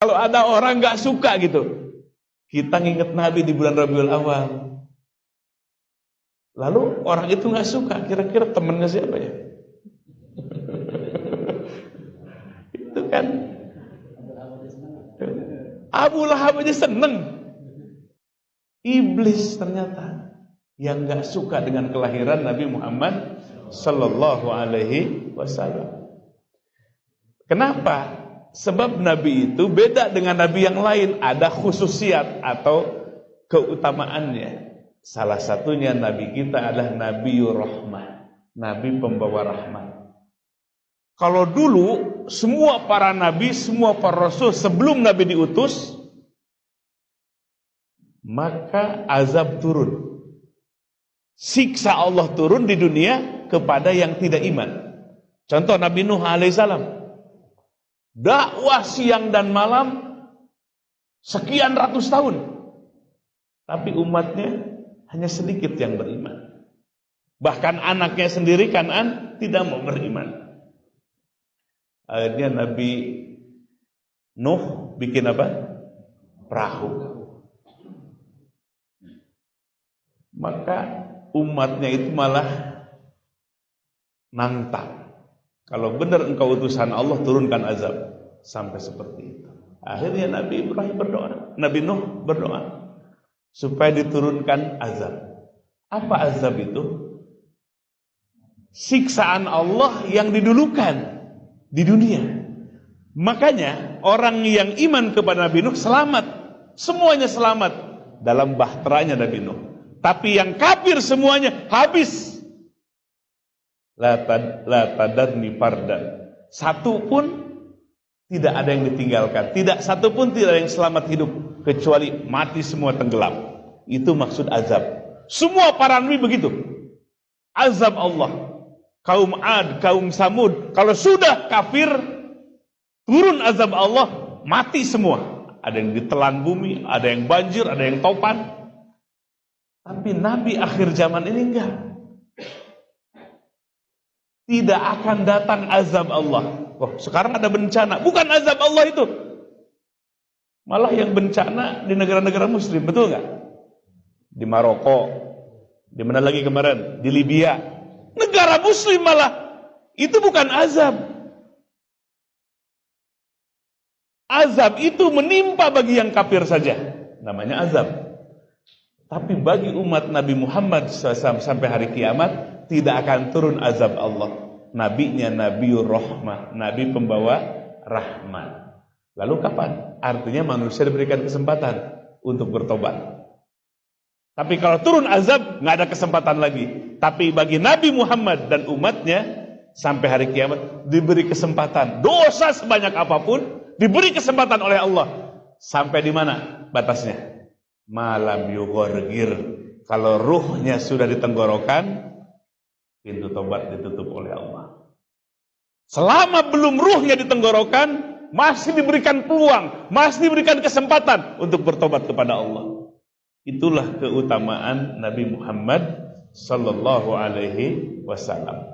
Kalau ada orang nggak suka gitu, kita nginget Nabi di bulan Rabiul Awal. Lalu orang itu nggak suka, kira-kira temennya siapa ya? Itu kan Abu Lahab aja seneng. Iblis ternyata yang nggak suka dengan kelahiran Nabi Muhammad Sallallahu Alaihi Wasallam. Kenapa? Sebab Nabi itu beda dengan Nabi yang lain, ada khususiat atau keutamaannya. Salah satunya Nabi kita adalah Nabiur Rahmah, Nabi pembawa rahmat. Kalau dulu semua para nabi, semua para rasul sebelum Nabi diutus, maka azab turun. Siksa Allah turun di dunia kepada yang tidak iman. Contoh Nabi Nuh alaihissalam. Dakwah siang dan malam sekian ratus tahun, tapi umatnya hanya sedikit yang beriman. Bahkan anaknya sendiri Kan'an tidak mau beriman. Akhirnya Nabi Nuh bikin apa? Perahu. Maka umatnya itu malah nantang. Kalau benar engkau utusan Allah, turunkan azab. Sampai seperti itu. Akhirnya Nabi Ibrahim berdoa, Nabi Nuh berdoa supaya diturunkan azab. Apa azab itu? Siksaan Allah yang didulukan di dunia. Makanya orang yang iman kepada Nabi Nuh selamat. Semuanya selamat dalam bahteranya Nabi Nuh. Tapi yang kafir semuanya habis. La tadarni fardan. Satu pun tidak ada yang ditinggalkan. Tidak satu pun tidak ada yang selamat hidup, kecuali mati semua tenggelam. Itu maksud azab. Semua para nabi begitu. Azab Allah. Kaum Ad, kaum Samud, kalau sudah kafir, turun azab Allah, mati semua. Ada yang ditelan bumi, ada yang banjir, ada yang topan. Tapi nabi akhir zaman ini enggak. Tidak akan datang azab Allah. Oh, sekarang ada bencana. Bukan azab Allah itu. Malah yang bencana di negara-negara muslim. Betul nggak? Di Maroko. Di mana lagi kemarin? Di Libya. Negara muslim malah. Itu bukan azab. Azab itu menimpa bagi yang kafir saja. Namanya azab. Tapi bagi umat Nabi Muhammad SAW sampai hari kiamat, tidak akan turun azab Allah. Nabinya Nabiur Rahmah, Nabi pembawa rahmat. Lalu kapan? Artinya manusia diberikan kesempatan untuk bertobat. Tapi kalau turun azab, nggak ada kesempatan lagi. Tapi bagi Nabi Muhammad dan umatnya sampai hari kiamat diberi kesempatan. Dosa sebanyak apapun diberi kesempatan oleh Allah. Sampai di mana batasnya? Malam yughorgir. Kalau ruhnya sudah di tenggorokan, pintu tobat ditutup oleh Allah. Selama belum ruhnya di tenggorokan, masih diberikan peluang, masih diberikan kesempatan untuk bertobat kepada Allah. Itulah keutamaan Nabi Muhammad sallallahu alaihi wasallam.